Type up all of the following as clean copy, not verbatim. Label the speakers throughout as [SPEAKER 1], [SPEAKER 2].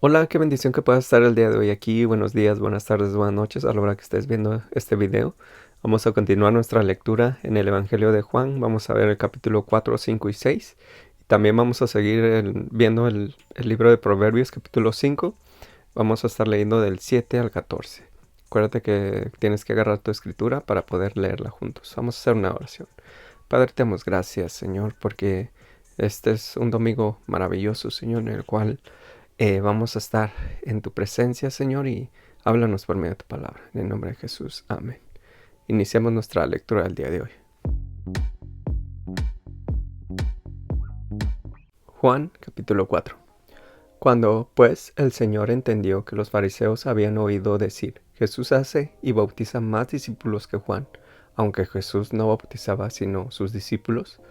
[SPEAKER 1] Hola, qué bendición que puedas estar el día de hoy aquí. Buenos días, buenas tardes, buenas noches a la hora que estés viendo este video. Vamos a continuar nuestra lectura en el Evangelio de Juan. Vamos a ver el capítulo 4, 5 y 6. Y también vamos a seguir viendo el libro de Proverbios, capítulo 5. Vamos a estar leyendo del 7 al 14. Acuérdate que tienes que agarrar tu escritura para poder leerla juntos. Vamos a hacer una oración. Padre, te damos gracias, Señor, porque este es un domingo maravilloso, Señor, en el cual vamos a estar en tu presencia, Señor, y háblanos por medio de tu palabra. En el nombre de Jesús. Amén. Iniciamos nuestra lectura del día de hoy. Juan, capítulo 4. Cuando, pues, el Señor entendió que los fariseos habían oído decir, Jesús hace y bautiza más discípulos que Juan, aunque Jesús no bautizaba sino sus discípulos,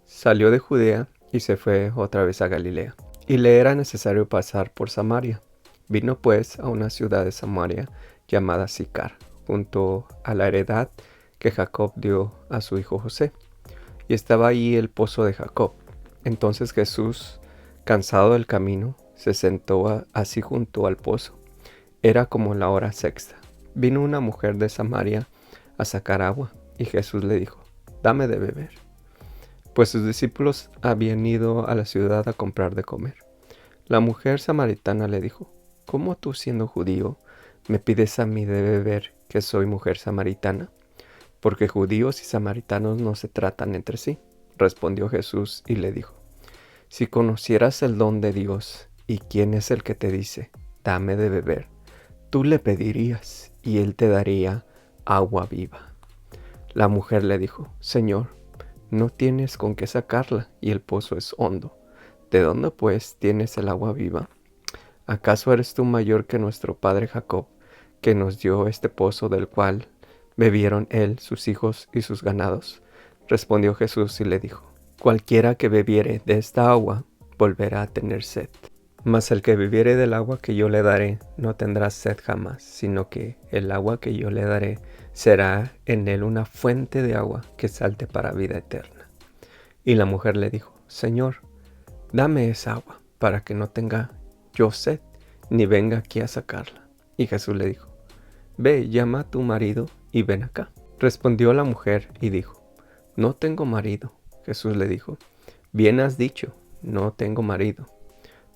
[SPEAKER 1] salió de Judea y se fue otra vez a Galilea. Y le era necesario pasar por Samaria. Vino pues a una ciudad de Samaria llamada Sicar, junto a la heredad que Jacob dio a su hijo José. Y estaba allí el pozo de Jacob. Entonces Jesús, cansado del camino, se sentó así junto al pozo. Era como la hora sexta. Vino una mujer de Samaria a sacar agua, y Jesús le dijo, dame de beber. Pues sus discípulos habían ido a la ciudad a comprar de comer. La mujer samaritana le dijo, ¿cómo tú siendo judío me pides a mí de beber que soy mujer samaritana? Porque judíos y samaritanos no se tratan entre sí. Respondió Jesús y le dijo, si conocieras el don de Dios y quién es el que te dice, dame de beber, tú le pedirías y él te daría agua viva. La mujer le dijo, Señor, no tienes con qué sacarla y el pozo es hondo. ¿De dónde pues tienes el agua viva? ¿Acaso eres tú mayor que nuestro padre Jacob, que nos dio este pozo del cual bebieron él, sus hijos y sus ganados? Respondió Jesús y le dijo, cualquiera que bebiere de esta agua volverá a tener sed. Mas el que bebiere del agua que yo le daré no tendrá sed jamás, sino que el agua que yo le daré será en él una fuente de agua que salte para vida eterna. Y la mujer le dijo, Señor, dame esa agua para que no tenga yo sed, ni venga aquí a sacarla. Y Jesús le dijo, ve, llama a tu marido y ven acá. Respondió la mujer y dijo, no tengo marido. Jesús le dijo, bien has dicho, no tengo marido,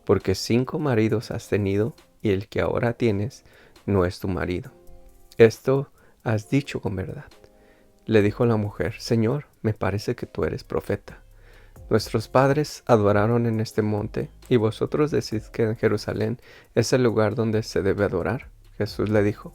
[SPEAKER 1] porque 5 maridos has tenido y el que ahora tienes no es tu marido. Esto has dicho con verdad. Le dijo la mujer, Señor, me parece que tú eres profeta. Nuestros padres adoraron en este monte, y vosotros decís que en Jerusalén es el lugar donde se debe adorar. Jesús le dijo,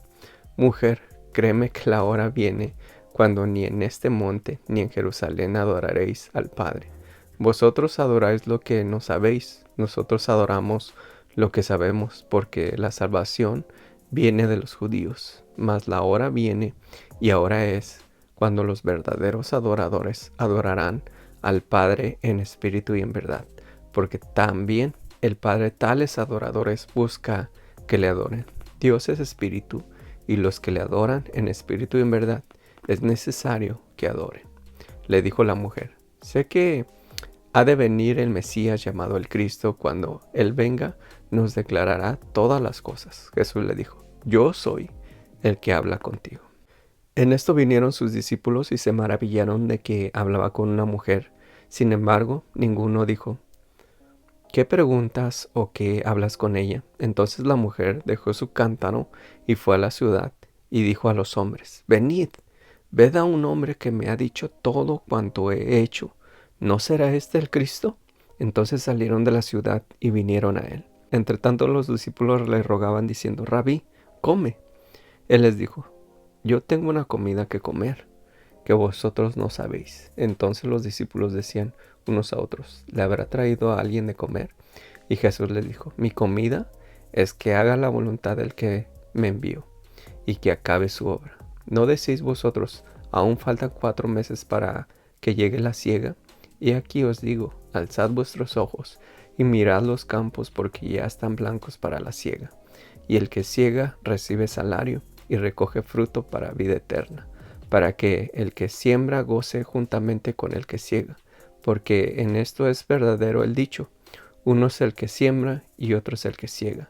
[SPEAKER 1] mujer, créeme que la hora viene cuando ni en este monte ni en Jerusalén adoraréis al Padre. Vosotros adoráis lo que no sabéis, nosotros adoramos lo que sabemos, porque la salvación viene de los judíos. Mas la hora viene, y ahora es, cuando los verdaderos adoradores adorarán al Padre en espíritu y en verdad, porque también el Padre tales adoradores busca que le adoren. Dios es espíritu, y los que le adoran en espíritu y en verdad es necesario que adoren. Le dijo la mujer, sé que ha de venir el Mesías llamado el Cristo. Cuando Él venga, nos declarará todas las cosas. Jesús le dijo, yo soy el que habla contigo. En esto vinieron sus discípulos y se maravillaron de que hablaba con una mujer. Sin embargo, ninguno dijo, ¿qué preguntas o qué hablas con ella? Entonces la mujer dejó su cántaro y fue a la ciudad y dijo a los hombres, venid, ved a un hombre que me ha dicho todo cuanto he hecho. ¿No será este el Cristo? Entonces salieron de la ciudad y vinieron a él. Entre tanto los discípulos le rogaban diciendo, Rabí, come. Él les dijo, yo tengo una comida que comer, que vosotros no sabéis. Entonces los discípulos decían unos a otros, ¿le habrá traído a alguien de comer? Y Jesús les dijo, mi comida es que haga la voluntad del que me envió, y que acabe su obra. ¿No decís vosotros, aún faltan 4 meses para que llegue la siega? Y aquí os digo, alzad vuestros ojos, y mirad los campos, porque ya están blancos para la siega. Y el que siega recibe salario, y recoge fruto para vida eterna, para que el que siembra goce juntamente con el que siega, porque en esto es verdadero el dicho, uno es el que siembra y otro es el que siega.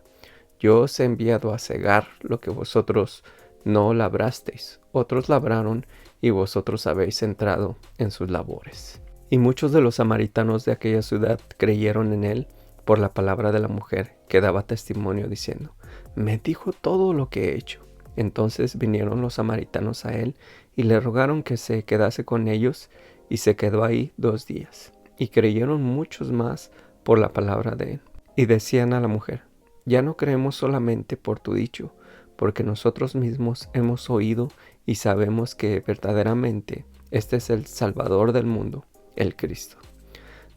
[SPEAKER 1] Yo os he enviado a cegar lo que vosotros no labrasteis. Otros labraron y vosotros habéis entrado en sus labores. Y muchos de los samaritanos de aquella ciudad creyeron en él por la palabra de la mujer que daba testimonio diciendo: me dijo todo lo que he hecho. Entonces vinieron los samaritanos a él y le rogaron que se quedase con ellos, y se quedó ahí 2 días. Y creyeron muchos más por la palabra de él. Y decían a la mujer: ya no creemos solamente por tu dicho, porque nosotros mismos hemos oído y sabemos que verdaderamente este es el Salvador del mundo, el Cristo.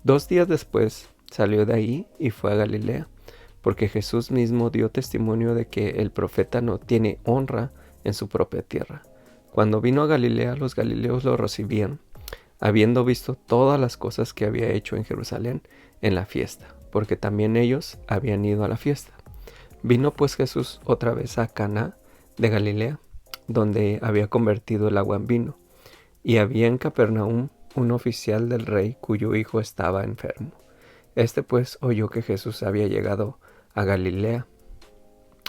[SPEAKER 1] 2 días después salió de ahí y fue a Galilea, porque Jesús mismo dio testimonio de que el profeta no tiene honra en su propia tierra. Cuando vino a Galilea, los galileos lo recibieron, habiendo visto todas las cosas que había hecho en Jerusalén en la fiesta, porque también ellos habían ido a la fiesta. Vino pues Jesús otra vez a Caná de Galilea, donde había convertido el agua en vino, y había en Capernaum un oficial del rey cuyo hijo estaba enfermo. Este pues oyó que Jesús había llegado a Galilea.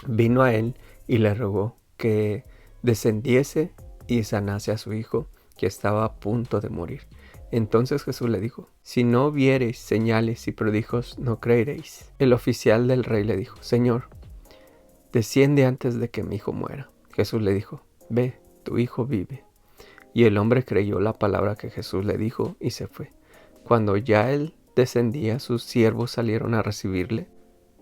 [SPEAKER 1] Vino a él y le rogó que descendiese y sanase a su hijo, que estaba a punto de morir. Entonces Jesús le dijo: si no viereis señales y prodigios, no creeréis. El oficial del rey le dijo: Señor, desciende antes de que mi hijo muera. Jesús le dijo: ve, tu hijo vive. Y el hombre creyó la palabra que Jesús le dijo y se fue. Cuando ya él descendía, sus siervos salieron a recibirle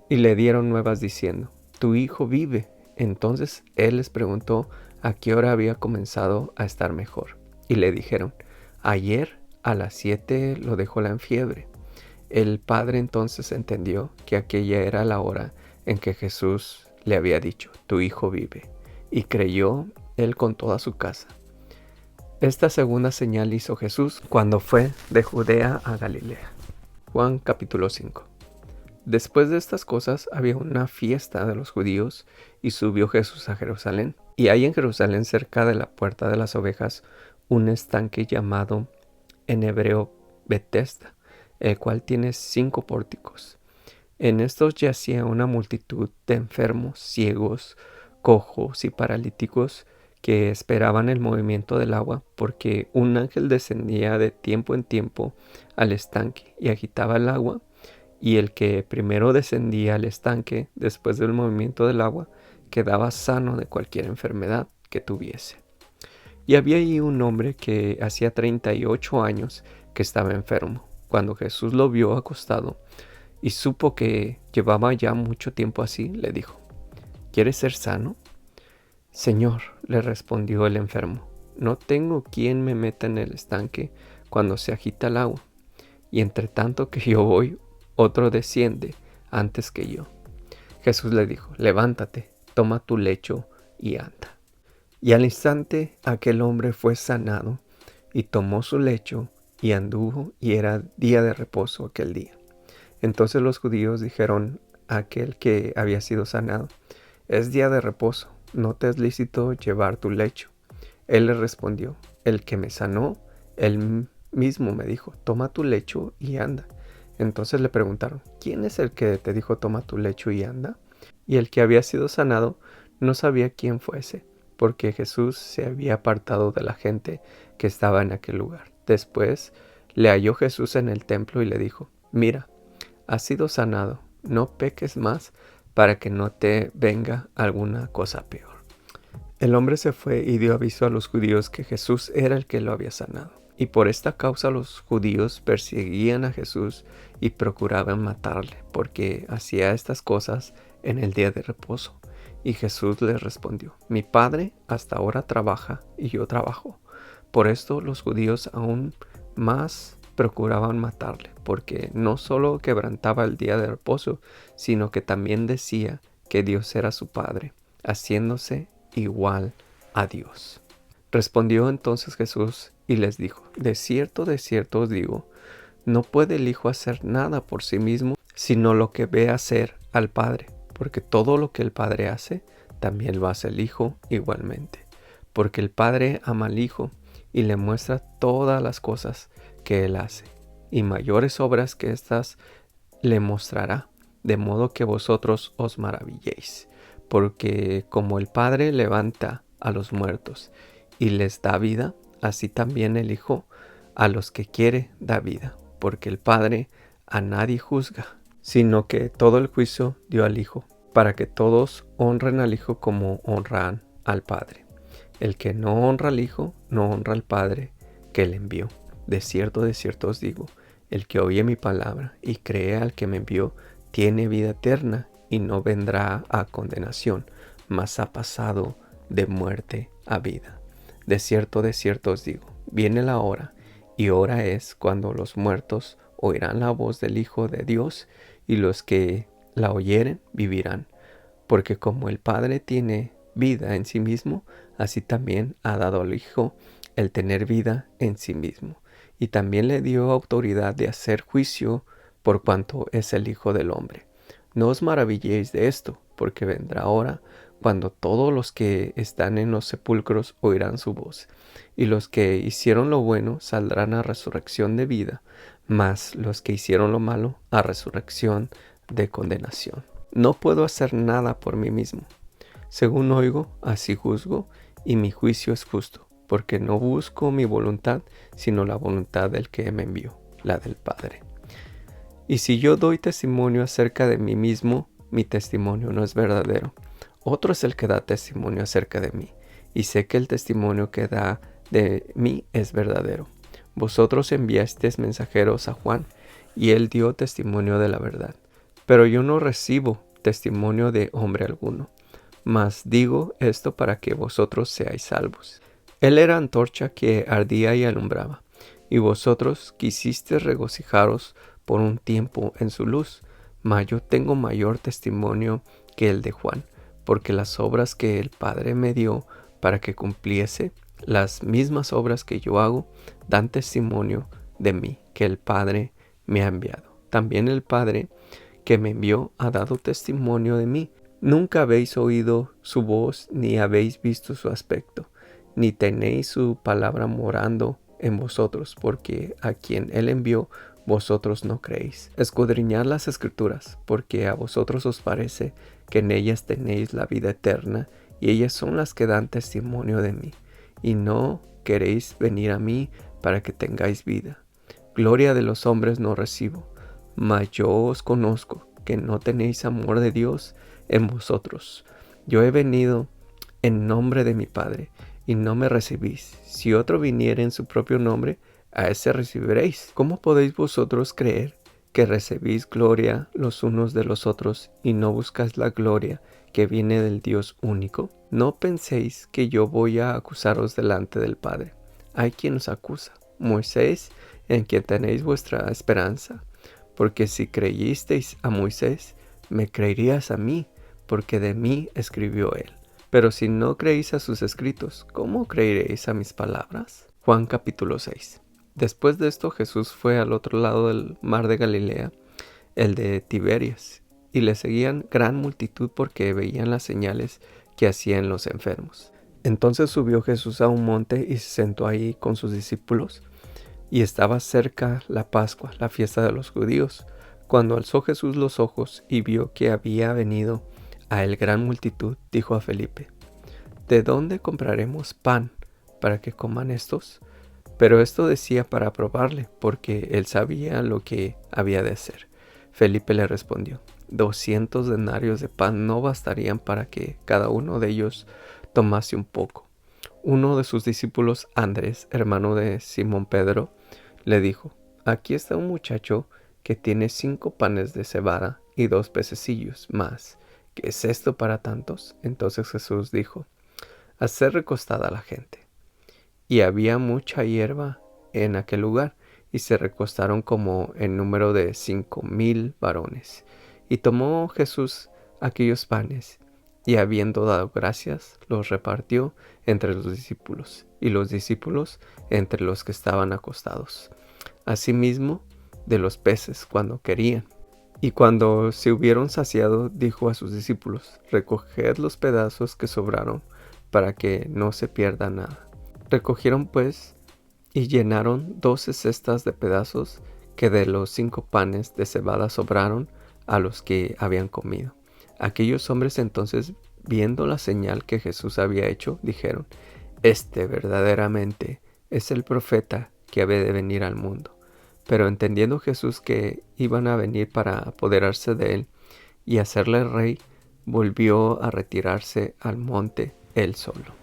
[SPEAKER 1] y le dieron nuevas diciendo: tu hijo vive. Entonces él les preguntó a qué hora había comenzado a estar mejor. Y le dijeron: ayer a las 7 lo dejó la fiebre. El padre entonces entendió que aquella era la hora en que Jesús le había dicho: tu hijo vive. Y creyó él con toda su casa. Esta segunda señal hizo Jesús cuando fue de Judea a Galilea. Juan capítulo 5. Después de estas cosas había una fiesta de los judíos, y subió Jesús a Jerusalén. Y hay en Jerusalén, cerca de la puerta de las ovejas, un estanque llamado en hebreo Betesda, el cual tiene 5 pórticos. En estos yacía una multitud de enfermos, ciegos, cojos y paralíticos, que esperaban el movimiento del agua, porque un ángel descendía de tiempo en tiempo al estanque y agitaba el agua, y el que primero descendía al estanque después del movimiento del agua quedaba sano de cualquier enfermedad que tuviese. Y había allí un hombre que hacía 38 años que estaba enfermo. Cuando Jesús lo vio acostado y supo que llevaba ya mucho tiempo así, le dijo: ¿quieres ser sano? Señor, le respondió el enfermo, no tengo quien me meta en el estanque cuando se agita el agua, y entre tanto que yo voy, otro desciende antes que yo. Jesús le dijo: levántate, toma tu lecho y anda. Y al instante aquel hombre fue sanado, y tomó su lecho y anduvo, y era día de reposo aquel día. Entonces los judíos dijeron a aquel que había sido sanado: es día de reposo, no te es lícito llevar tu lecho. Él le respondió: el que me sanó, él mismo me dijo: toma tu lecho y anda. Entonces le preguntaron: ¿quién es el que te dijo toma tu lecho y anda? Y el que había sido sanado no sabía quién fuese, porque Jesús se había apartado de la gente que estaba en aquel lugar. Después le halló Jesús en el templo y le dijo: mira, has sido sanado, no peques más, para que no te venga alguna cosa peor. El hombre se fue y dio aviso a los judíos que Jesús era el que lo había sanado. Y por esta causa los judíos perseguían a Jesús y procuraban matarle, porque hacía estas cosas en el día de reposo. Y Jesús les respondió: mi Padre hasta ahora trabaja y yo trabajo. Por esto los judíos aún más procuraban matarle, porque no solo quebrantaba el día de reposo, sino que también decía que Dios era su Padre, haciéndose igual a Dios. Respondió entonces Jesús y les dijo: de cierto os digo, no puede el Hijo hacer nada por sí mismo, sino lo que ve hacer al Padre, porque todo lo que el Padre hace, también lo hace el Hijo igualmente. Porque el Padre ama al Hijo y le muestra todas las cosas que él hace, y mayores obras que estas le mostrará, de modo que vosotros os maravilléis, porque como el Padre levanta a los muertos y les da vida, así también el Hijo a los que quiere da vida, porque el Padre a nadie juzga, sino que todo el juicio dio al Hijo, para que todos honren al Hijo como honran al Padre. El que no honra al Hijo, no honra al Padre que le envió. De cierto os digo, el que oye mi palabra y cree al que me envió, tiene vida eterna y no vendrá a condenación, mas ha pasado de muerte a vida. De cierto os digo, viene la hora, y hora es cuando los muertos oirán la voz del Hijo de Dios, y los que la oyeren vivirán. Porque como el Padre tiene vida en sí mismo, así también ha dado al Hijo el tener vida en sí mismo. Y también le dio autoridad de hacer juicio por cuanto es el Hijo del Hombre. No os maravilléis de esto, porque vendrá hora cuando todos los que están en los sepulcros oirán su voz, y los que hicieron lo bueno saldrán a resurrección de vida, mas los que hicieron lo malo a resurrección de condenación. No puedo hacer nada por mí mismo. Según oigo, así juzgo, y mi juicio es justo, porque no busco mi voluntad, sino la voluntad del que me envió, la del Padre. Y si yo doy testimonio acerca de mí mismo, mi testimonio no es verdadero. Otro es el que da testimonio acerca de mí, y sé que el testimonio que da de mí es verdadero. Vosotros enviasteis mensajeros a Juan, y él dio testimonio de la verdad. Pero yo no recibo testimonio de hombre alguno, mas digo esto para que vosotros seáis salvos. Él era antorcha que ardía y alumbraba, y vosotros quisisteis regocijaros por un tiempo en su luz, mas yo tengo mayor testimonio que el de Juan, porque las obras que el Padre me dio para que cumpliese, las mismas obras que yo hago, dan testimonio de mí, que el Padre me ha enviado. También el Padre que me envió ha dado testimonio de mí. Nunca habéis oído su voz, ni habéis visto su aspecto, ni tenéis su palabra morando en vosotros, porque a quien él envió, vosotros no creéis. Escudriñad las Escrituras, porque a vosotros os parece que en ellas tenéis la vida eterna, y ellas son las que dan testimonio de mí, y no queréis venir a mí para que tengáis vida. Gloria de los hombres no recibo, mas yo os conozco, que no tenéis amor de Dios en vosotros. Yo he venido en nombre de mi Padre, y no me recibís. Si otro viniere en su propio nombre, a ese recibiréis. ¿Cómo podéis vosotros creer que recibís gloria los unos de los otros y no buscáis la gloria que viene del Dios único? No penséis que yo voy a acusaros delante del Padre. Hay quien os acusa, Moisés, en quien tenéis vuestra esperanza. Porque si creyisteis a Moisés, me creerías a mí, porque de mí escribió él. Pero si no creéis a sus escritos, ¿cómo creeréis a mis palabras? Juan capítulo 6. Después de esto Jesús fue al otro lado del mar de Galilea, el de Tiberias, y le seguían gran multitud porque veían las señales que hacían los enfermos. Entonces subió Jesús a un monte y se sentó ahí con sus discípulos, y estaba cerca la Pascua, la fiesta de los judíos. Cuando alzó Jesús los ojos y vio que había venido a él gran multitud, dijo a Felipe: ¿De dónde compraremos pan para que coman estos? Pero esto decía para probarle, porque él sabía lo que había de hacer. Felipe le respondió: 200 denarios de pan no bastarían para que cada uno de ellos tomase un poco. Uno de sus discípulos, Andrés, hermano de Simón Pedro, le dijo: Aquí está un muchacho que tiene 5 panes de cebada y 2 pececillos más. ¿Qué es esto para tantos? Entonces Jesús dijo: Haced recostada la gente. Y había mucha hierba en aquel lugar, y se recostaron como en número de 5,000 varones. Y tomó Jesús aquellos panes, y habiendo dado gracias, los repartió entre los discípulos, y los discípulos entre los que estaban acostados. Asimismo, de los peces cuando querían. Y cuando se hubieron saciado, dijo a sus discípulos: Recoged los pedazos que sobraron, para que no se pierda nada. Recogieron pues y llenaron 12 cestas de pedazos que de los 5 panes de cebada sobraron, a los que habían comido. Aquellos hombres entonces, viendo la señal que Jesús había hecho, dijeron: Este verdaderamente es el profeta que había de venir al mundo. Pero entendiendo Jesús que iban a venir para apoderarse de él y hacerle rey, volvió a retirarse al monte él solo.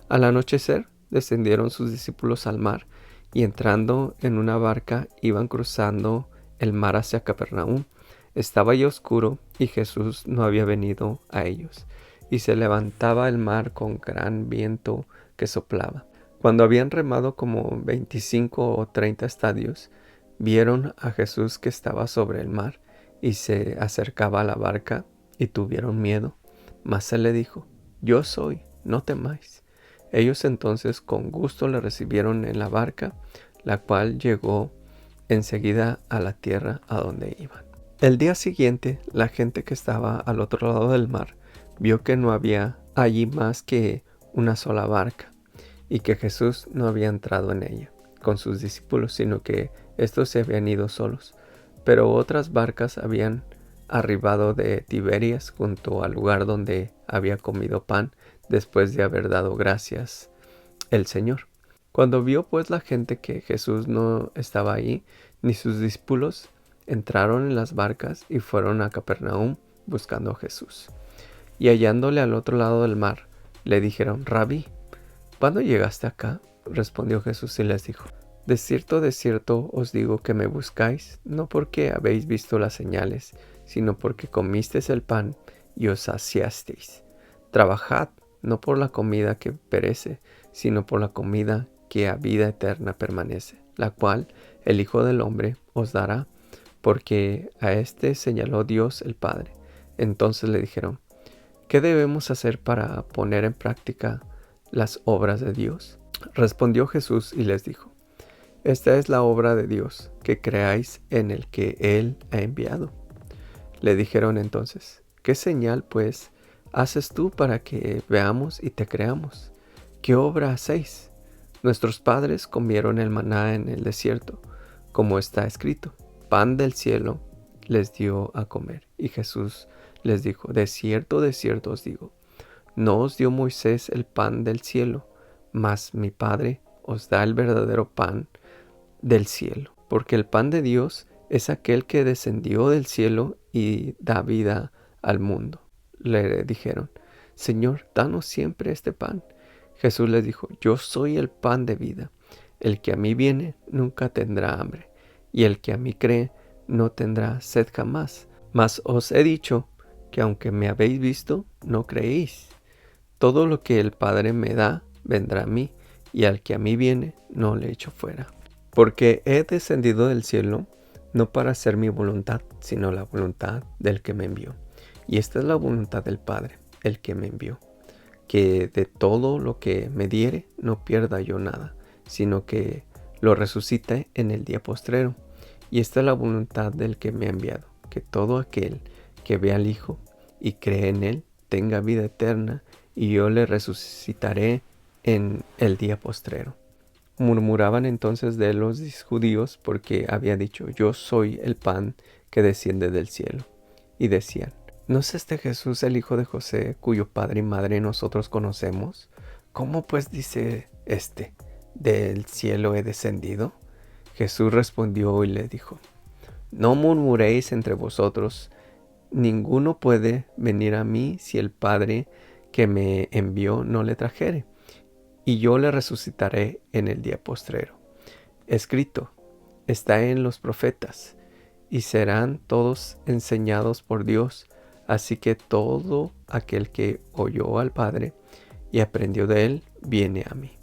[SPEAKER 1] Al anochecer descendieron sus discípulos al mar, y entrando en una barca iban cruzando el mar hacia Capernaum. Estaba ya oscuro y Jesús no había venido a ellos, y se levantaba el mar con gran viento que soplaba. Cuando habían remado como 25 o 30 estadios, vieron a Jesús que estaba sobre el mar y se acercaba a la barca, y tuvieron miedo. Mas él le dijo: Yo soy, no temáis. Ellos entonces con gusto le recibieron en la barca, la cual llegó enseguida a la tierra a donde iban. El día siguiente, la gente que estaba al otro lado del mar vio que no había allí más que una sola barca, y que Jesús no había entrado en ella con sus discípulos, sino que estos se habían ido solos. Pero otras barcas habían arribado de Tiberias junto al lugar donde había comido pan después de haber dado gracias el Señor. Cuando vio pues la gente que Jesús no estaba allí, ni sus discípulos, entraron en las barcas y fueron a Capernaum buscando a Jesús. Y hallándole al otro lado del mar, le dijeron: Rabí, ¿cuándo llegaste acá? Respondió Jesús y les dijo: de cierto os digo que me buscáis, no porque habéis visto las señales, sino porque comisteis el pan y os saciasteis. Trabajad, no por la comida que perece, sino por la comida que a vida eterna permanece, la cual el Hijo del Hombre os dará, porque a éste señaló Dios el Padre. Entonces le dijeron: ¿qué debemos hacer para poner en práctica las obras de Dios? Respondió Jesús y les dijo: esta es la obra de Dios, que creáis en el que Él ha enviado. Le dijeron entonces: ¿qué señal, pues, haces tú para que veamos y te creamos? ¿Qué obra hacéis? Nuestros padres comieron el maná en el desierto, como está escrito: pan del cielo les dio a comer. Y Jesús les dijo: de cierto os digo, no os dio Moisés el pan del cielo, mas mi Padre os da el verdadero pan del cielo, porque el pan de Dios es aquel que descendió del cielo y da vida al mundo. Le dijeron: Señor, danos siempre este pan. Jesús les dijo: yo soy el pan de vida. El que a mí viene nunca tendrá hambre, y el que a mí cree no tendrá sed jamás. Mas os he dicho que aunque me habéis visto, no creéis. Todo lo que el Padre me da vendrá a mí, y al que a mí viene no le echo fuera. Porque he descendido del cielo no para hacer mi voluntad, sino la voluntad del que me envió. Y esta es la voluntad del Padre, el que me envió, que de todo lo que me diere no pierda yo nada, sino que lo resucite en el día postrero. Y esta es la voluntad del que me ha enviado, que todo aquel que ve al Hijo y cree en Él tenga vida eterna, y yo le resucitaré en el día postrero. Murmuraban entonces de los judíos porque había dicho: yo soy el pan que desciende del cielo. Y decían: ¿no es este Jesús el hijo de José, cuyo padre y madre nosotros conocemos? ¿Cómo pues dice este: del cielo he descendido? Jesús respondió y le dijo: no murmuréis entre vosotros. Ninguno puede venir a mí si el Padre que me envió no le trajere, y yo le resucitaré en el día postrero. Escrito está en los profetas: y serán todos enseñados por Dios. Así que todo aquel que oyó al Padre y aprendió de él, viene a mí.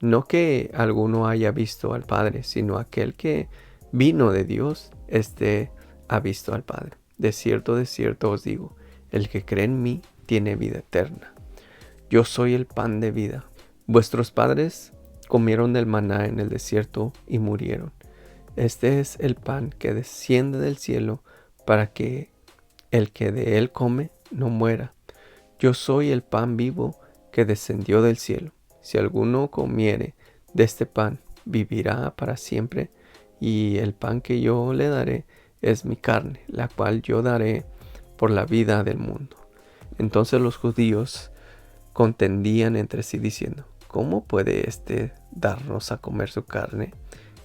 [SPEAKER 1] No que alguno haya visto al Padre, sino aquel que vino de Dios, este ha visto al Padre. De cierto os digo, el que cree en mí tiene vida eterna. Yo soy el pan de vida. Vuestros padres comieron del maná en el desierto y murieron. Este es el pan que desciende del cielo, para que el que de él come no muera. Yo soy el pan vivo que descendió del cielo. Si alguno comiere de este pan, vivirá para siempre, y el pan que yo le daré es mi carne, la cual yo daré por la vida del mundo. Entonces los judíos contendían entre sí diciendo: ¿Cómo puede éste darnos a comer su carne?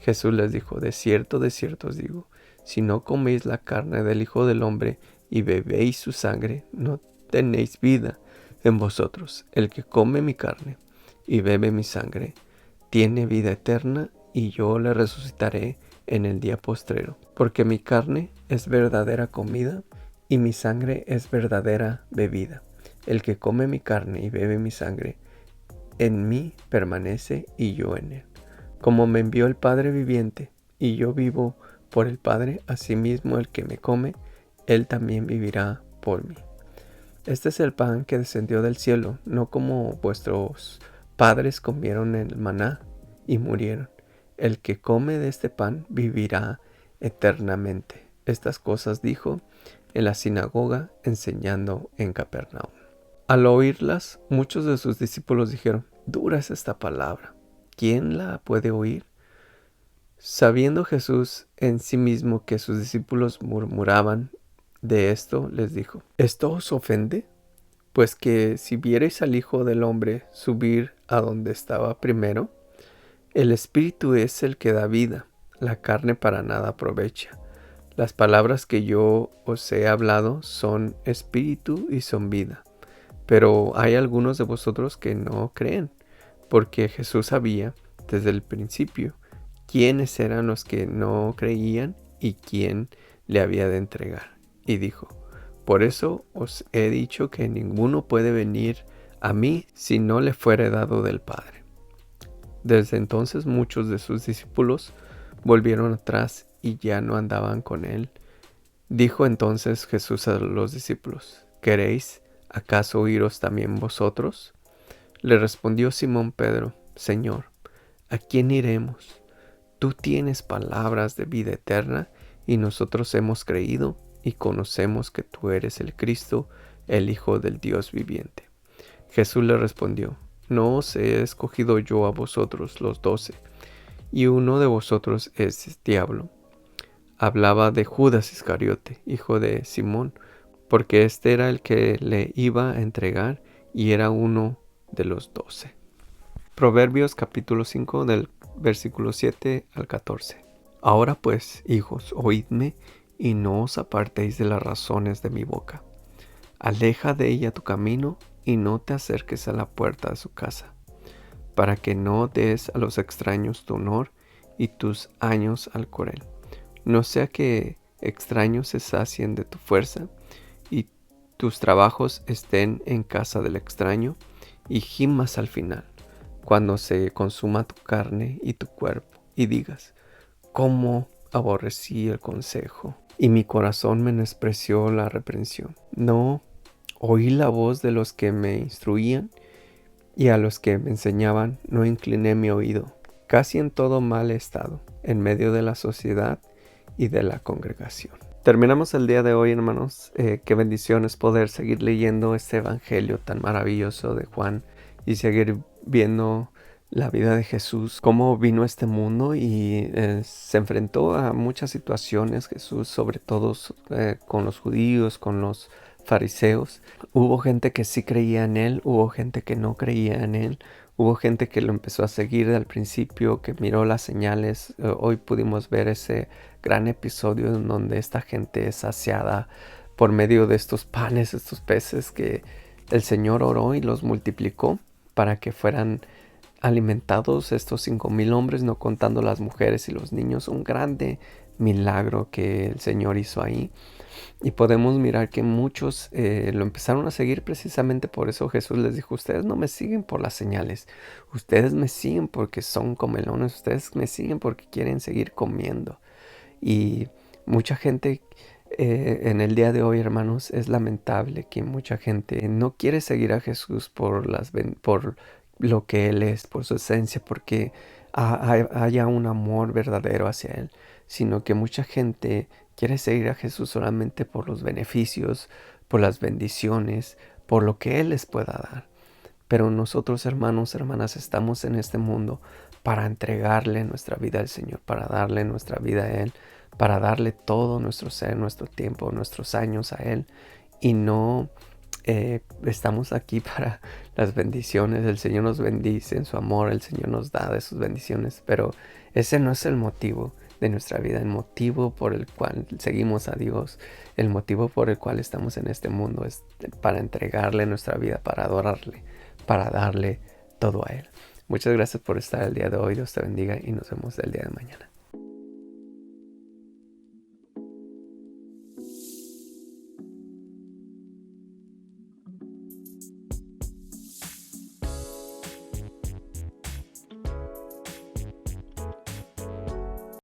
[SPEAKER 1] Jesús les dijo: de cierto os digo, si no coméis la carne del Hijo del Hombre y bebéis su sangre, no tenéis vida en vosotros. El que come mi carne y bebe mi sangre tiene vida eterna, y yo le resucitaré en el día postrero. Porque mi carne es verdadera comida y mi sangre es verdadera bebida. El que come mi carne y bebe mi sangre, en mí permanece y yo en él. Como me envió el Padre viviente, y yo vivo por el Padre, asimismo el que me come, él también vivirá por mí. Este es el pan que descendió del cielo, no como vuestros padres comieron el maná y murieron. El que come de este pan vivirá eternamente. Estas cosas dijo en la sinagoga, enseñando en Capernaum. Al oírlas, muchos de sus discípulos dijeron: dura es esta palabra, ¿quién la puede oír? Sabiendo Jesús en sí mismo que sus discípulos murmuraban de esto, les dijo: ¿esto os ofende? Pues que si viereis al Hijo del Hombre subir a donde estaba primero, el Espíritu es el que da vida, la carne para nada aprovecha. Las palabras que yo os he hablado son espíritu y son vida. Pero hay algunos de vosotros que no creen, porque Jesús sabía desde el principio quiénes eran los que no creían y quién le había de entregar. Y dijo: por eso os he dicho que ninguno puede venir a mí si no le fuere dado del Padre. Desde entonces muchos de sus discípulos volvieron atrás y ya no andaban con él. Dijo entonces Jesús a los discípulos: ¿queréis acaso iros también vosotros? Le respondió Simón Pedro: Señor, ¿a quién iremos? Tú tienes palabras de vida eterna, y nosotros hemos creído y conocemos que tú eres el Cristo, el Hijo del Dios viviente. Jesús le respondió: no os he escogido yo a vosotros los 12, y uno de vosotros es diablo. Hablaba de Judas Iscariote, hijo de Simón, porque este era el que le iba a entregar y era uno de los 12. Proverbios capítulo 5 del versículo 7 al 14. Ahora pues, hijos, oídme y no os apartéis de las razones de mi boca. Aleja de ella tu camino y no te acerques a la puerta de su casa, para que no des a los extraños tu honor y tus años al cruel. No sea que extraños se sacien de tu fuerza y tus trabajos estén en casa del extraño, y gimas al final, cuando se consuma tu carne y tu cuerpo, y digas: ¿cómo aborrecí el consejo, y mi corazón menospreció la reprensión? No oí la voz de los que me instruían, y a los que me enseñaban no incliné mi oído. Casi en todo mal he estado, en medio de la sociedad y de la congregación. Terminamos el día de hoy, hermanos. Qué bendición es poder seguir leyendo este evangelio tan maravilloso de Juan y seguir viendo la vida de Jesús, cómo vino a este mundo y se enfrentó a muchas situaciones. Jesús, sobre todo con los judíos, con los fariseos. Hubo gente que sí creía en él, hubo gente que no creía en él. Hubo gente que lo empezó a seguir al principio, que miró las señales. Hoy pudimos ver ese gran episodio en donde esta gente es saciada por medio de estos panes, estos peces, que el Señor oró y los multiplicó para que fueran alimentados estos 5,000 hombres, no contando las mujeres y los niños. Un grande milagro que el Señor hizo ahí. Y podemos mirar que muchos lo empezaron a seguir precisamente por eso. Jesús les dijo: ustedes no me siguen por las señales, ustedes me siguen porque son comelones, ustedes me siguen porque quieren seguir comiendo. Y mucha gente en el día de hoy, hermanos, es lamentable que mucha gente no quiere seguir a Jesús por lo que Él es, por su esencia, porque haya un amor verdadero hacia Él, sino que mucha gente quiere seguir a Jesús solamente por los beneficios, por las bendiciones, por lo que Él les pueda dar. Pero nosotros, hermanos, hermanas, estamos en este mundo para entregarle nuestra vida al Señor, para darle nuestra vida a Él, para darle todo nuestro ser, nuestro tiempo, nuestros años a Él. Y no estamos aquí para las bendiciones. El Señor nos bendice en su amor, el Señor nos da de sus bendiciones, pero ese no es el motivo de nuestra vida, el motivo por el cual seguimos a Dios, el motivo por el cual estamos en este mundo es para entregarle nuestra vida, para adorarle, para darle todo a Él. Muchas gracias por estar el día de hoy. Dios te bendiga y nos vemos el día de mañana.